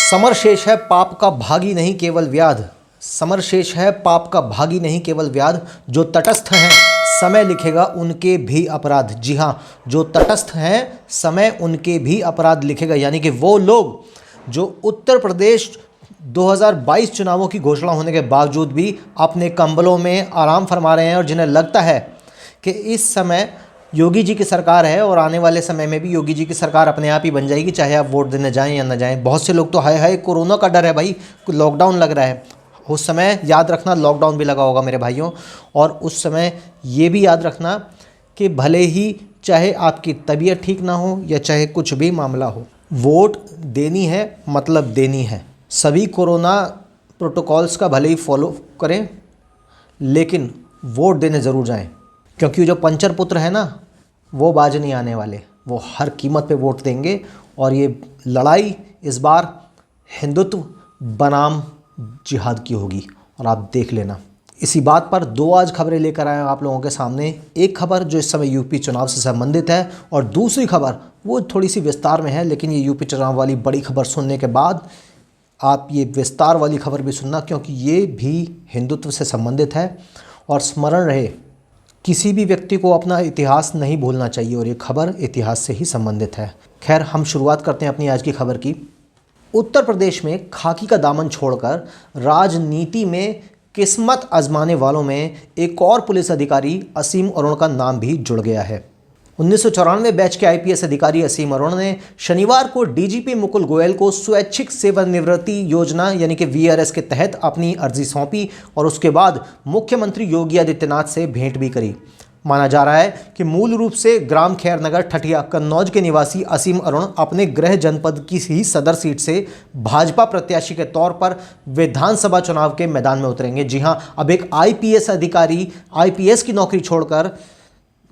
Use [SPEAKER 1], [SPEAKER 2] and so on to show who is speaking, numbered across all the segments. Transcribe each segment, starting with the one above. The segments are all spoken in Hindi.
[SPEAKER 1] समर शेष है पाप का भागी नहीं केवल व्याध। समर शेष है पाप का भागी नहीं केवल व्याध। जो तटस्थ हैं समय लिखेगा उनके भी अपराध। जी हाँ, जो तटस्थ हैं समय उनके भी अपराध लिखेगा। यानी कि वो लोग जो उत्तर प्रदेश 2022 चुनावों की घोषणा होने के बावजूद भी अपने कंबलों में आराम फरमा रहे हैं और जिन्हें लगता है कि इस समय योगी जी की सरकार है और आने वाले समय में भी योगी जी की सरकार अपने आप ही बन जाएगी, चाहे आप वोट देने जाएं या ना जाएं। बहुत से लोग तो हाय हाय कोरोना का डर है भाई, लॉकडाउन लग रहा है। उस समय याद रखना लॉकडाउन भी लगा होगा मेरे भाइयों, और उस समय ये भी याद रखना कि भले ही चाहे आपकी तबीयत ठीक ना हो या चाहे कुछ भी मामला हो, वोट देनी है मतलब देनी है। सभी कोरोना प्रोटोकॉल्स का भले ही फॉलो करें लेकिन वोट देने ज़रूर जाएं, क्योंकि जो पंचर पुत्र है ना वो बाज नहीं आने वाले, वो हर कीमत पे वोट देंगे। और ये लड़ाई इस बार हिंदुत्व बनाम जिहाद की होगी, और आप देख लेना। इसी बात पर दो आज खबरें लेकर आए आप लोगों के सामने। एक खबर जो इस समय यूपी चुनाव से संबंधित है, और दूसरी खबर वो थोड़ी सी विस्तार में है, लेकिन ये यूपी चुनाव वाली बड़ी खबर सुनने के बाद आप ये विस्तार वाली खबर भी सुनना, क्योंकि ये भी हिंदुत्व से संबंधित है। और स्मरण रहे, किसी भी व्यक्ति को अपना इतिहास नहीं भूलना चाहिए, और ये खबर इतिहास से ही संबंधित है। खैर, हम शुरुआत करते हैं अपनी आज की खबर की। उत्तर प्रदेश में खाकी का दामन छोड़कर राजनीति में किस्मत आजमाने वालों में एक और पुलिस अधिकारी असीम अरुण का नाम भी जुड़ गया है। 1994 बैच के आईपीएस अधिकारी असीम अरुण ने शनिवार को डीजीपी मुकुल गोयल को स्वैच्छिक सेवानिवृत्ति योजना यानी कि वीआरएस के तहत अपनी अर्जी सौंपी, और उसके बाद मुख्यमंत्री योगी आदित्यनाथ से भेंट भी करी। माना जा रहा है कि मूल रूप से ग्राम खैरनगर ठठिया कन्नौज के निवासी असीम अरुण अपने गृह जनपद की ही सदर सीट से भाजपा प्रत्याशी के तौर पर विधानसभा चुनाव के मैदान में उतरेंगे। जी हां, अब एक आईपीएस अधिकारी आईपीएस की नौकरी छोड़कर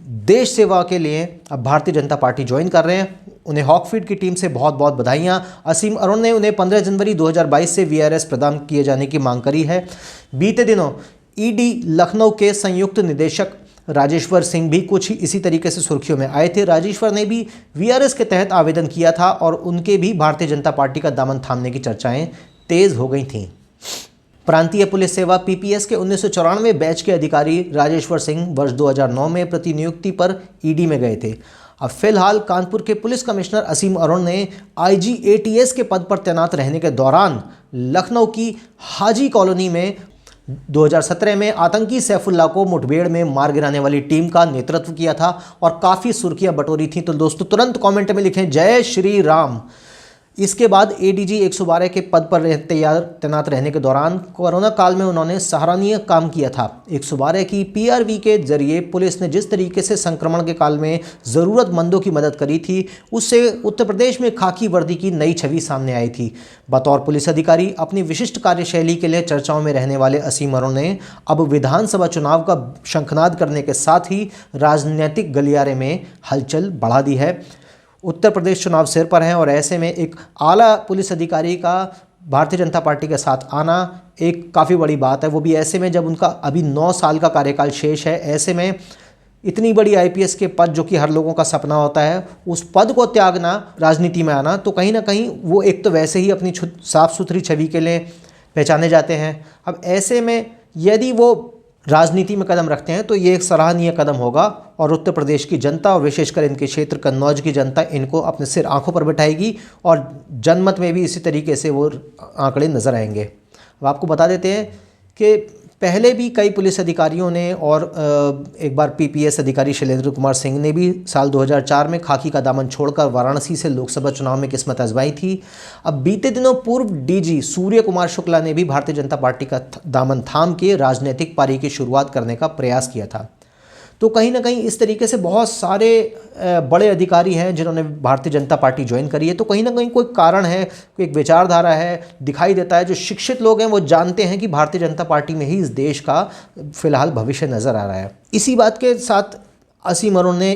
[SPEAKER 1] देश सेवा के लिए अब भारतीय जनता पार्टी ज्वाइन कर रहे हैं। उन्हें हॉकफील्ड की टीम से बहुत बहुत बधाइयां। असीम अरुण ने उन्हें 15 जनवरी 2022 से वीआरएस प्रदान किए जाने की मांग करी है। बीते दिनों ईडी लखनऊ के संयुक्त निदेशक राजेश्वर सिंह भी कुछ इसी तरीके से सुर्खियों में आए थे। राजेश्वर ने भी वीआरएस के तहत आवेदन किया था और उनके भी भारतीय जनता पार्टी का दामन थामने की चर्चाएं तेज हो गई थीं। प्रांतीय पुलिस सेवा पीपीएस के 1994 बैच के अधिकारी राजेश्वर सिंह वर्ष 2009 में प्रतिनियुक्ति पर ईडी में गए थे। अब फिलहाल कानपुर के पुलिस कमिश्नर असीम अरुण ने आईजी एटीएस के पद पर तैनात रहने के दौरान लखनऊ की हाजी कॉलोनी में 2017 में आतंकी सैफुल्लाह को मुठभेड़ में मार गिराने वाली टीम का नेतृत्व किया था और काफ़ी सुर्खियां बटोरी थी। तो दोस्तों तुरंत कमेंट में लिखें जय श्री राम। इसके बाद एडीजी 112 के पद पर तैनात रहने के दौरान कोरोना काल में उन्होंने सराहनीय काम किया था। 112 की पीआरवी के जरिए पुलिस ने जिस तरीके से संक्रमण के काल में ज़रूरतमंदों की मदद करी थी, उससे उत्तर प्रदेश में खाकी वर्दी की नई छवि सामने आई थी। बतौर पुलिस अधिकारी अपनी विशिष्ट कार्यशैली के लिए चर्चाओं में रहने वाले असीम अरुण ने अब विधानसभा चुनाव का शंखनाद करने के साथ ही राजनीतिक गलियारे में हलचल बढ़ा दी है। उत्तर प्रदेश चुनाव सिर पर हैं और ऐसे में एक आला पुलिस अधिकारी का भारतीय जनता पार्टी के साथ आना एक काफ़ी बड़ी बात है, वो भी ऐसे में जब उनका अभी 9 साल का कार्यकाल शेष है। ऐसे में इतनी बड़ी आईपीएस के पद जो कि हर लोगों का सपना होता है, उस पद को त्यागना, राजनीति में आना, तो कहीं ना कहीं वो एक तो वैसे ही अपनी साफ़ सुथरी छवि के लिए पहचाने जाते हैं। अब ऐसे में यदि वो राजनीति में कदम रखते हैं तो ये एक सराहनीय कदम होगा, और उत्तर प्रदेश की जनता और विशेषकर इनके क्षेत्र कन्नौज की जनता इनको अपने सिर आंखों पर बिठाएगी, और जनमत में भी इसी तरीके से वो आंकड़े नज़र आएंगे। अब आपको बता देते हैं कि पहले भी कई पुलिस अधिकारियों ने और एक बार पीपीएस अधिकारी शैलेंद्र कुमार सिंह ने भी साल 2004 में खाकी का दामन छोड़कर वाराणसी से लोकसभा चुनाव में किस्मत आजमाई थी। अब बीते दिनों पूर्व डीजी सूर्य कुमार शुक्ला ने भी भारतीय जनता पार्टी का दामन थाम के राजनीतिक पारी की शुरुआत करने का प्रयास किया था। तो कहीं ना कहीं इस तरीके से बहुत सारे बड़े अधिकारी हैं जिन्होंने भारतीय जनता पार्टी ज्वाइन करी है। तो कहीं ना कहीं कोई कारण है, कोई एक विचारधारा है, दिखाई देता है। जो शिक्षित लोग हैं वो जानते हैं कि भारतीय जनता पार्टी में ही इस देश का फिलहाल भविष्य नज़र आ रहा है। इसी बात के साथ असीम अरुण ने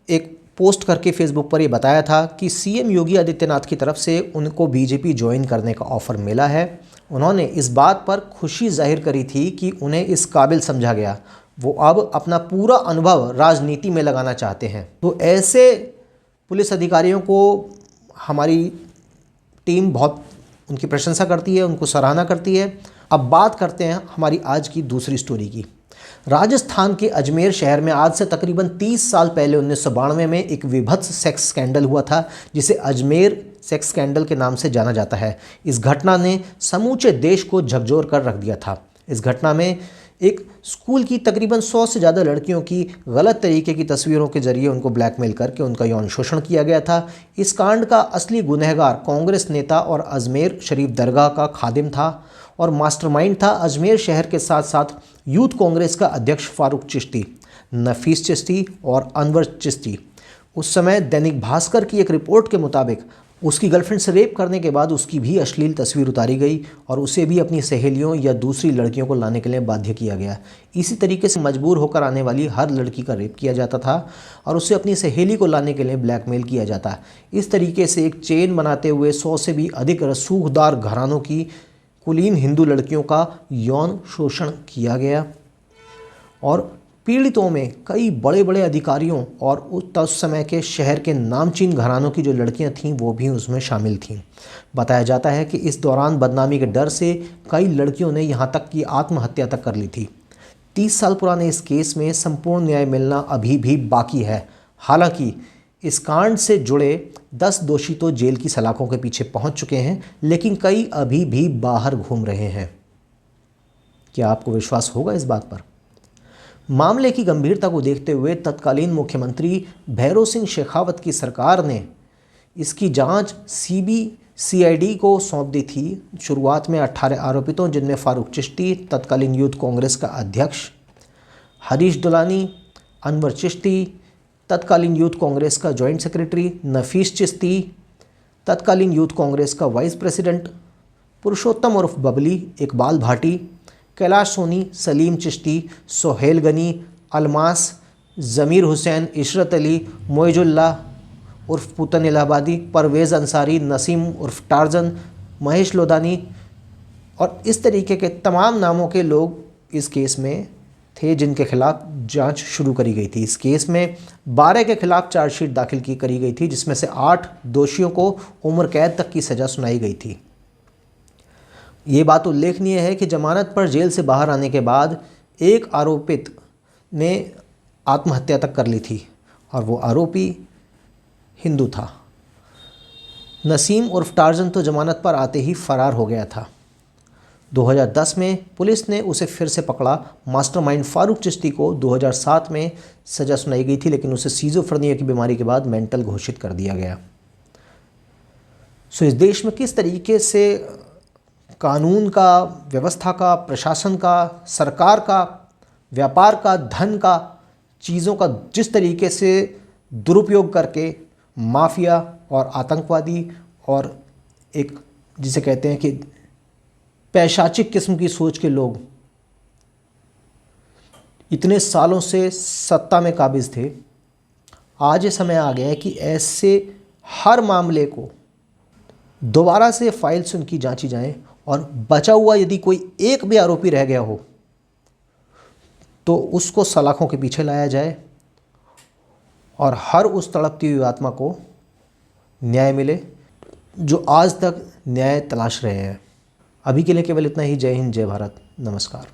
[SPEAKER 1] एक पोस्ट करके फेसबुक पर ये बताया था कि सीएम योगी आदित्यनाथ की तरफ से उनको बीजेपी ज्वाइन करने का ऑफ़र मिला है। उन्होंने इस बात पर खुशी जाहिर करी थी कि उन्हें इस काबिल समझा गया, वो अब अपना पूरा अनुभव राजनीति में लगाना चाहते हैं। तो ऐसे पुलिस अधिकारियों को हमारी टीम बहुत उनकी प्रशंसा करती है, उनको सराहना करती है। अब बात करते हैं हमारी आज की दूसरी स्टोरी की। राजस्थान के अजमेर शहर में आज से तकरीबन 30 साल पहले 1992 में एक विभत्स सेक्स स्कैंडल हुआ था, जिसे अजमेर सेक्स स्कैंडल के नाम से जाना जाता है। इस घटना ने समूचे देश को झकझोर कर रख दिया था। इस घटना में एक स्कूल की तकरीबन 100 से ज़्यादा लड़कियों की गलत तरीके की तस्वीरों के जरिए उनको ब्लैकमेल करके उनका यौन शोषण किया गया था। इस कांड का असली गुनहगार कांग्रेस नेता और अजमेर शरीफ दरगाह का खादिम था और मास्टरमाइंड था अजमेर शहर के साथ साथ यूथ कांग्रेस का अध्यक्ष फारूक चिश्ती, नफीस चिश्ती और अनवर चिश्ती। उस समय दैनिक भास्कर की एक रिपोर्ट के मुताबिक उसकी गर्लफ्रेंड से रेप करने के बाद उसकी भी अश्लील तस्वीर उतारी गई और उसे भी अपनी सहेलियों या दूसरी लड़कियों को लाने के लिए बाध्य किया गया। इसी तरीके से मजबूर होकर आने वाली हर लड़की का रेप किया जाता था और उसे अपनी सहेली को लाने के लिए ब्लैकमेल किया जाता। इस तरीके से एक चेन बनाते हुए 100 से भी अधिक रसूखदार घरानों की कुलीन हिंदू लड़कियों का यौन शोषण किया गया और पीड़ितों में कई बड़े बड़े अधिकारियों और उस समय के शहर के नामचीन घरानों की जो लड़कियां थीं वो भी उसमें शामिल थीं। बताया जाता है कि इस दौरान बदनामी के डर से कई लड़कियों ने यहाँ तक कि आत्महत्या तक कर ली थी। 30 साल पुराने इस केस में संपूर्ण न्याय मिलना अभी भी बाकी है। हालांकि इस कांड से जुड़े 10 दोषी तो जेल की सलाखों के पीछे पहुंच चुके हैं, लेकिन कई अभी भी बाहर घूम रहे हैं। क्या आपको विश्वास होगा इस बात पर? मामले की गंभीरता को देखते हुए तत्कालीन मुख्यमंत्री भैरों सिंह शेखावत की सरकार ने इसकी जांच CBCID को सौंप दी थी। शुरुआत में 18 आरोपितों, जिनमें फारूक चिश्ती तत्कालीन यूथ कांग्रेस का अध्यक्ष, हरीश दुलानी, अनवर चिश्ती तत्कालीन यूथ कांग्रेस का जॉइंट सेक्रेटरी, नफीस चिश्ती तत्कालीन यूथ कांग्रेस का वाइस प्रेसिडेंट, पुरुषोत्तम उर्फ बबली, इकबाल भाटी, कैलाश सोनी, सलीम चिश्ती, सोहेल गनी, अलमास, ज़मीर हुसैन, इशरत अली, मोइजुल्ला उर्फ पुतन इलाहाबादी, परवेज़ अंसारी, नसीम उर्फ टार्जन, महेश लोधानी और इस तरीके के तमाम नामों के लोग इस केस में थे, जिनके खिलाफ जांच शुरू करी गई थी। इस केस में 12 के खिलाफ चार्जशीट दाखिल करी गई थी, जिसमें से 8 दोषियों को उम्र कैद तक की सज़ा सुनाई गई थी। ये बात उल्लेखनीय है कि जमानत पर जेल से बाहर आने के बाद एक आरोपित ने आत्महत्या तक कर ली थी और वो आरोपी हिंदू था। नसीम उर्फ टार्जन तो जमानत पर आते ही फरार हो गया था। 2010 में पुलिस ने उसे फिर से पकड़ा। मास्टरमाइंड फारूक चिश्ती को 2007 में सज़ा सुनाई गई थी, लेकिन उसे सीज़ोफ्रेनिया की बीमारी के बाद मेंटल घोषित कर दिया गया। इस देश में किस तरीके से कानून का, व्यवस्था का, प्रशासन का, सरकार का, व्यापार का, धन का, चीज़ों का जिस तरीके से दुरुपयोग करके माफिया और आतंकवादी और एक जिसे कहते हैं कि पैशाचिक किस्म की सोच के लोग इतने सालों से सत्ता में काबिज थे, आज ये समय आ गया है कि ऐसे हर मामले को दोबारा से फाइल से उनकी जांची जाए और बचा हुआ यदि कोई एक भी आरोपी रह गया हो तो उसको सलाखों के पीछे लाया जाए और हर उस तड़पती हुई आत्मा को न्याय मिले जो आज तक न्याय तलाश रहे हैं। अभी के लिए केवल इतना ही। जय हिंद, जय भारत, नमस्कार।